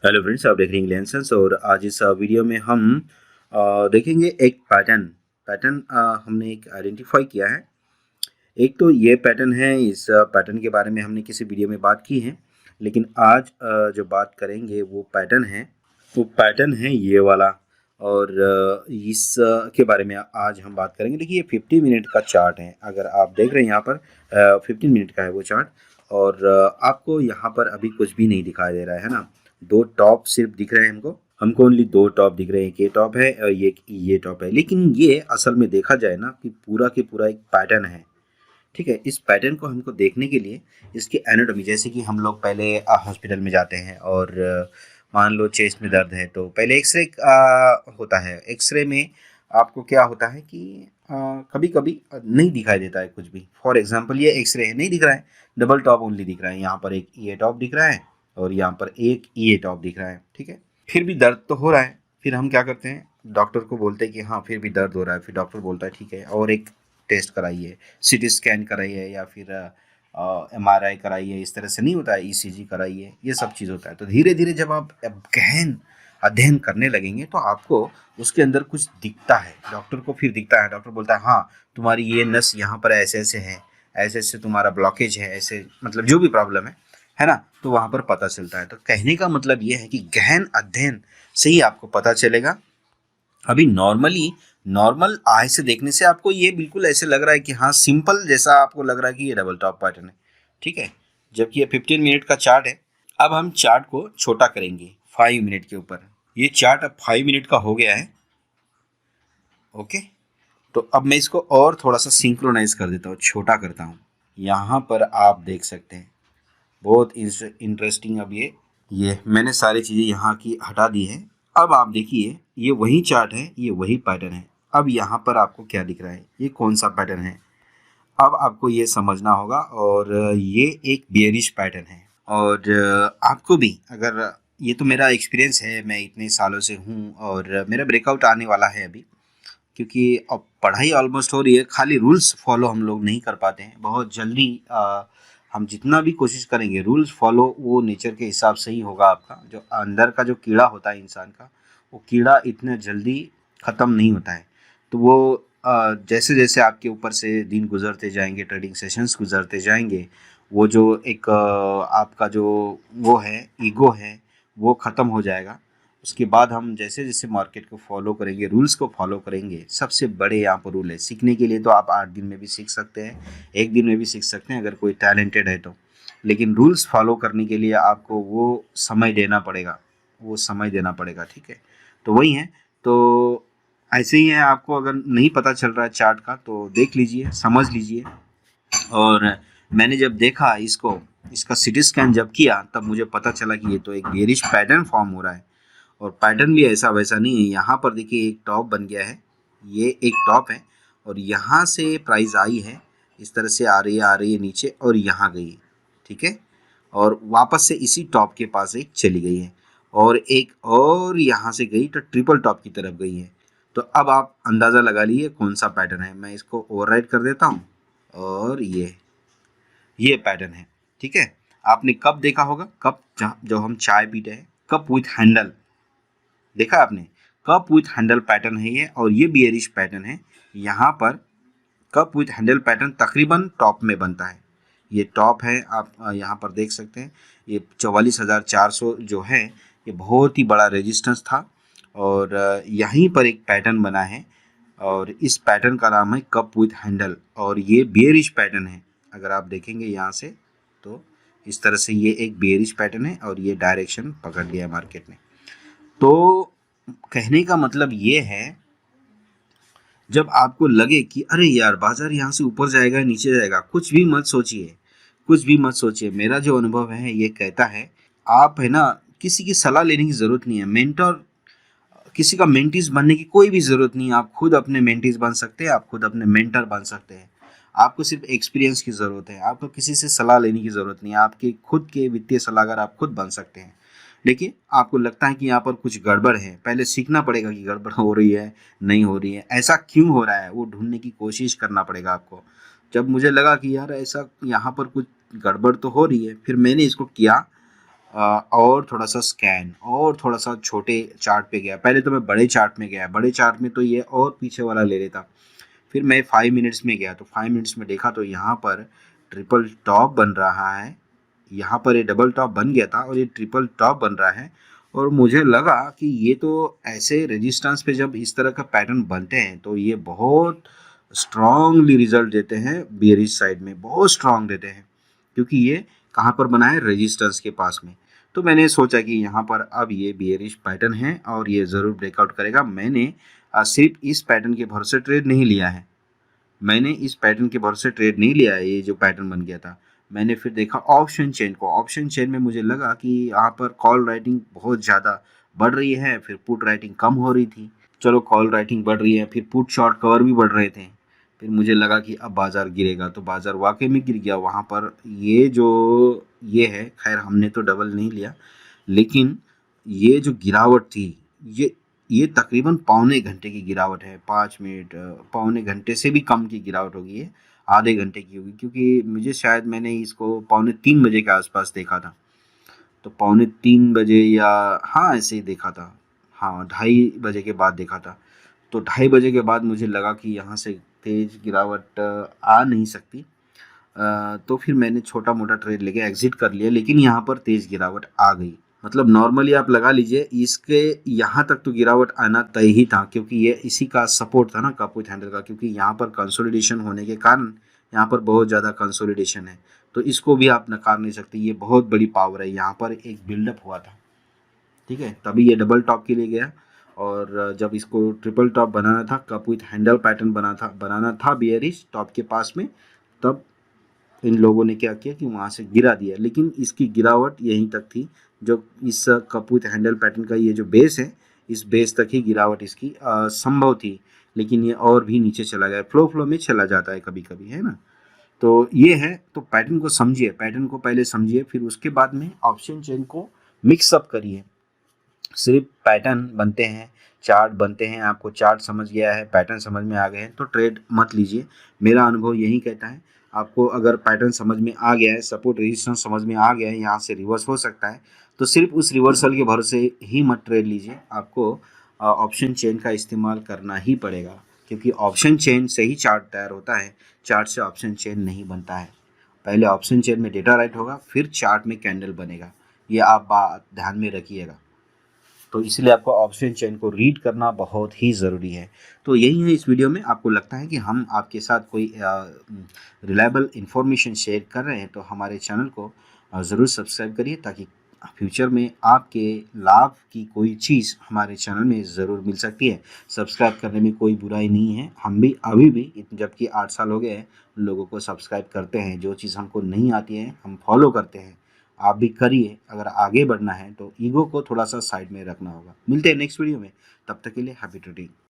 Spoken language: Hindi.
हेलो फ्रेंड्स, आप देख रहे हैं लेंसेंस और आज इस वीडियो में हम देखेंगे एक पैटर्न पैटर्न हमने एक आइडेंटिफाई किया है। एक तो ये पैटर्न है, इस पैटर्न के बारे में हमने किसी वीडियो में बात की है, लेकिन आज जो बात करेंगे वो पैटर्न है ये वाला। और इस के बारे में आज हम बात करेंगे। देखिए, ये 50 मिनट का चार्ट है। अगर आप देख रहे हैं यहाँ पर 15 मिनट का है वो चार्ट। और आपको यहाँ पर अभी कुछ भी नहीं दिखाई दे रहा है ना। दो टॉप सिर्फ दिख रहे हैं हमको ओनली दो टॉप दिख रहे हैं। एक ये टॉप है और ये टॉप है। लेकिन ये असल में देखा जाए ना कि पूरा के पूरा एक पैटर्न है। ठीक है, इस पैटर्न को हमको देखने के लिए इसकी एनाटॉमी, जैसे कि हम लोग पहले हॉस्पिटल में जाते हैं और मान लो चेस्ट में दर्द है तो पहले एक्सरे होता है। एक्सरे में आपको क्या होता है कि कभी कभी नहीं दिखाई देता है कुछ भी। फॉर एग्जांपल ये एक्सरे है, नहीं दिख रहा है, डबल टॉप ओनली दिख रहा है। यहाँ पर एक ये टॉप दिख रहा है और यहाँ पर एक ये टॉप दिख रहा है। ठीक है, फिर भी दर्द तो हो रहा है। फिर हम क्या करते हैं, डॉक्टर को बोलते हैं कि हाँ फिर भी दर्द हो रहा है। फिर डॉक्टर बोलता है ठीक है और एक टेस्ट कराइए, सीटी स्कैन कराइए या फिर एमआरआई कराइए। इस तरह से नहीं होता है, ईसीजी कराइए, ये सब चीज़ होता है। तो धीरे धीरे जब आप गहन अध्ययन करने लगेंगे तो आपको उसके अंदर कुछ दिखता है। डॉक्टर को फिर दिखता है, डॉक्टर बोलता है हाँ तुम्हारी ये नस यहाँ पर ऐसे ऐसे है, ऐसे ऐसे तुम्हारा ब्लॉकेज है, ऐसे मतलब जो भी प्रॉब्लम है ना, तो वहाँ पर पता चलता है। तो कहने का मतलब ये है कि गहन अध्ययन से ही आपको पता चलेगा। अभी नॉर्मल आय से देखने से आपको ये बिल्कुल ऐसे लग रहा है कि हाँ सिंपल जैसा आपको लग रहा है कि ये डबल टॉप पैटर्न है। ठीक है, जबकि ये 15 मिनट का चार्ट है। अब हम चार्ट को छोटा करेंगे 5 मिनट के ऊपर। ये चार्ट अब 5 मिनट का हो गया है। ओके, तो अब मैं इसको और थोड़ा सा सिंक्रोनाइज कर देता हूँ, छोटा करता हूँ। यहाँ पर आप देख सकते हैं बहुत इंटरेस्टिंग। अब ये मैंने सारी चीज़ें यहाँ की हटा दी है। अब आप देखिए, ये वही चार्ट है, ये वही पैटर्न है। अब यहाँ पर आपको क्या दिख रहा है, ये कौन सा पैटर्न है, अब आपको ये समझना होगा। और ये एक बेयरिश पैटर्न है। और आपको भी, अगर ये तो मेरा एक्सपीरियंस है, मैं इतने सालों से हूँ और मेरा ब्रेकआउट आने वाला है अभी, क्योंकि अब पढ़ाई ऑलमोस्ट हो रही है। खाली रूल्स फॉलो हम लोग नहीं कर पाते हैं बहुत जल्दी। हम जितना भी कोशिश करेंगे रूल्स फॉलो, वो नेचर के हिसाब से ही होगा। आपका जो अंदर का जो कीड़ा होता है इंसान का, वो कीड़ा इतने जल्दी ख़त्म नहीं होता है। तो वो जैसे जैसे आपके ऊपर से दिन गुजरते जाएंगे, ट्रेडिंग सेशंस गुजरते जाएंगे, वो जो एक आपका जो वो है ईगो है, वो ख़त्म हो जाएगा। उसके बाद हम जैसे जैसे मार्केट को फॉलो करेंगे, रूल्स को फॉलो करेंगे। सबसे बड़े यहाँ पर रूल है, सीखने के लिए तो आप 8 दिन में भी सीख सकते हैं, 1 दिन में भी सीख सकते हैं अगर कोई टैलेंटेड है तो। लेकिन रूल्स फॉलो करने के लिए आपको वो समय देना पड़ेगा, वो समय देना पड़ेगा। ठीक है, तो वही है। तो ऐसे ही है, आपको अगर नहीं पता चल रहा है चार्ट का तो देख लीजिए, समझ लीजिए। और मैंने जब देखा इसको, इसका सिटी स्कैन जब किया, तब मुझे पता चला कि ये तो एक बेयरिश पैटर्न फॉर्म हो रहा है। और पैटर्न भी ऐसा वैसा नहीं है। यहाँ पर देखिए एक टॉप बन गया है, ये एक टॉप है और यहाँ से प्राइस आई है, इस तरह से आ रही है नीचे और यहाँ गई है। ठीक है, और वापस से इसी टॉप के पास एक चली गई है और एक और यहाँ से गई तो ट्रिपल टॉप की तरफ गई है। तो अब आप अंदाज़ा लगा लीजिए कौन सा पैटर्न है। मैं इसको ओवरराइट कर देता हूँ और ये पैटर्न है। ठीक है, आपने कप देखा होगा, कप जो हम चाय पीते हैं, कप विथ हैंडल देखा आपने, कप विथ हैंडल पैटर्न है ये। और ये बियरिश पैटर्न है। यहाँ पर कप विथ हैंडल पैटर्न तकरीबन टॉप में बनता है। ये टॉप है, आप यहाँ पर देख सकते हैं। ये 44,400 जो है, ये बहुत ही बड़ा रेजिस्टेंस था और यहीं पर एक पैटर्न बना है और इस पैटर्न का नाम है कप विथ हैंडल और ये बियरिश पैटर्न है। अगर आप देखेंगे यहाँ से तो इस तरह से ये एक बियरिश पैटर्न है और ये डायरेक्शन पकड़ लिया है मार्केट ने। तो कहने का मतलब ये है, जब आपको लगे कि अरे यार बाजार यहाँ से ऊपर जाएगा नीचे जाएगा, कुछ भी मत सोचिए, कुछ भी मत सोचिए। मेरा जो अनुभव है ये कहता है, आप है ना, किसी की सलाह लेने की ज़रूरत नहीं है। मेंटर, किसी का मेंटीज बनने की कोई भी ज़रूरत नहीं है। आप खुद अपने मेंटीज बन सकते हैं, आप खुद अपने मेंटर बन सकते हैं। आपको सिर्फ एक्सपीरियंस की ज़रूरत है, आपको किसी से सलाह लेने की ज़रूरत नहीं है। आपके खुद के वित्तीय सलाहकार आप खुद बन सकते हैं। देखिए, आपको लगता है कि यहाँ पर कुछ गड़बड़ है, पहले सीखना पड़ेगा कि गड़बड़ हो रही है नहीं हो रही है, ऐसा क्यों हो रहा है, वो ढूंढने की कोशिश करना पड़ेगा आपको। जब मुझे लगा कि यार ऐसा यहाँ पर कुछ गड़बड़ तो हो रही है, फिर मैंने इसको किया और थोड़ा सा स्कैन और थोड़ा सा छोटे चार्ट पे गया। पहले तो मैं बड़े चार्ट में गया, बड़े चार्ट में तो ये और पीछे वाला ले लेता। फिर मैं 5 मिनट्स में गया, तो 5 मिनट्स में देखा तो यहाँ पर ट्रिपल टॉप बन रहा है। यहाँ पर ये डबल टॉप बन गया था और ये ट्रिपल टॉप बन रहा है। और मुझे लगा कि ये तो ऐसे रेजिस्टेंस पे जब इस तरह का पैटर्न बनते हैं तो ये बहुत स्ट्रांगली रिजल्ट देते हैं, बेयरिश साइड में बहुत स्ट्रांग देते हैं, क्योंकि ये कहाँ पर बना है, रेजिस्टेंस के पास में। तो मैंने सोचा कि यहाँ पर अब ये बेयरिश पैटर्न है और ये ज़रूर ब्रेकआउट करेगा। मैंने सिर्फ इस पैटर्न के भरोसे ट्रेड नहीं लिया है, मैंने इस पैटर्न के भरोसे ट्रेड नहीं लिया है। ये जो पैटर्न बन गया था, मैंने फिर देखा ऑप्शन चेन को। ऑप्शन चेन में मुझे लगा कि यहाँ पर कॉल राइटिंग बहुत ज़्यादा बढ़ रही है, फिर पुट राइटिंग कम हो रही थी। चलो कॉल राइटिंग बढ़ रही है, फिर पुट शॉर्ट कवर भी बढ़ रहे थे। फिर मुझे लगा कि अब बाज़ार गिरेगा, तो बाज़ार वाकई में गिर गया। वहाँ पर ये है, खैर हमने तो डबल नहीं लिया, लेकिन ये जो गिरावट थी, ये ये तकरीबन पौने घंटे की गिरावट है। 5 मिनट, पौने घंटे से भी कम की गिरावट होगी ये, आधे घंटे की होगी, क्योंकि मुझे शायद मैंने इसको पौने 3 बजे के आसपास देखा था। तो पौने 3 बजे या हाँ ऐसे ही देखा था, हाँ 2:30 बजे के बाद देखा था। तो 2:30 बजे के बाद मुझे लगा कि यहाँ से तेज़ गिरावट आ नहीं सकती। तो फिर मैंने छोटा मोटा ट्रेड लेके एग्जिट कर लिया, लेकिन यहाँ पर तेज़ गिरावट आ गई। मतलब नॉर्मली आप लगा लीजिए इसके यहाँ तक तो गिरावट आना तय ही था, क्योंकि ये इसी का सपोर्ट था ना कप विथ हैंडल का, क्योंकि यहाँ पर कंसोलिडेशन होने के कारण यहाँ पर बहुत ज़्यादा कंसोलिडेशन है। तो इसको भी आप नकार नहीं सकते, ये बहुत बड़ी पावर है। यहाँ पर एक बिल्डअप हुआ था, ठीक है, तभी ये डबल टॉप के लिए गया। और जब इसको ट्रिपल टॉप बनाना था, कप विथ हैंडल पैटर्न बनाना था बियरिश टॉप के पास में, तब इन लोगों ने क्या किया कि वहाँ से गिरा दिया। लेकिन इसकी गिरावट यहीं तक थी, जो इस कप विथ हैंडल पैटर्न का ये जो बेस है, इस बेस तक ही गिरावट इसकी संभव थी। लेकिन ये और भी नीचे चला गया, फ्लो में चला जाता है कभी कभी, है ना। तो ये है, तो पैटर्न को समझिए, पैटर्न को पहले समझिए, फिर उसके बाद में ऑप्शन चेन को मिक्सअप करिए। सिर्फ पैटर्न बनते हैं, चार्ट बनते हैं, आपको चार्ट समझ गया है, पैटर्न समझ में आ गए हैं, तो ट्रेड मत लीजिए। मेरा अनुभव यही कहता है। आपको अगर पैटर्न समझ में आ गया है, सपोर्ट रेजिस्टेंस समझ में आ गया है, यहाँ से रिवर्स हो सकता है, तो सिर्फ उस रिवर्सल के भरोसे ही मत ट्रेड लीजिए। आपको ऑप्शन चेन का इस्तेमाल करना ही पड़ेगा, क्योंकि ऑप्शन चेन से ही चार्ट तैयार होता है, चार्ट से ऑप्शन चेन नहीं बनता है। पहले ऑप्शन चेन में डेटा राइट होगा, फिर चार्ट में कैंडल बनेगा। ये आप बात ध्यान में रखिएगा। तो इसलिए आपको ऑप्शन चेन को रीड करना बहुत ही ज़रूरी है। तो यही है इस वीडियो में। आपको लगता है कि हम आपके साथ कोई रिलायबल इन्फॉर्मेशन शेयर कर रहे हैं, तो हमारे चैनल को ज़रूर सब्सक्राइब करिए, ताकि फ्यूचर में आपके लाभ की कोई चीज़ हमारे चैनल में ज़रूर मिल सकती है। सब्सक्राइब करने में कोई बुराई नहीं है, हम भी अभी भी, जबकि 8 साल हो गए हैं, लोगों को सब्सक्राइब करते हैं। जो चीज़ हमको नहीं आती है हम फॉलो करते हैं। आप भी करिए। अगर आगे बढ़ना है तो ईगो को थोड़ा सा साइड में रखना होगा। मिलते हैं नेक्स्ट वीडियो में, तब तक के लिए हैप्पी ट्रेडिंग।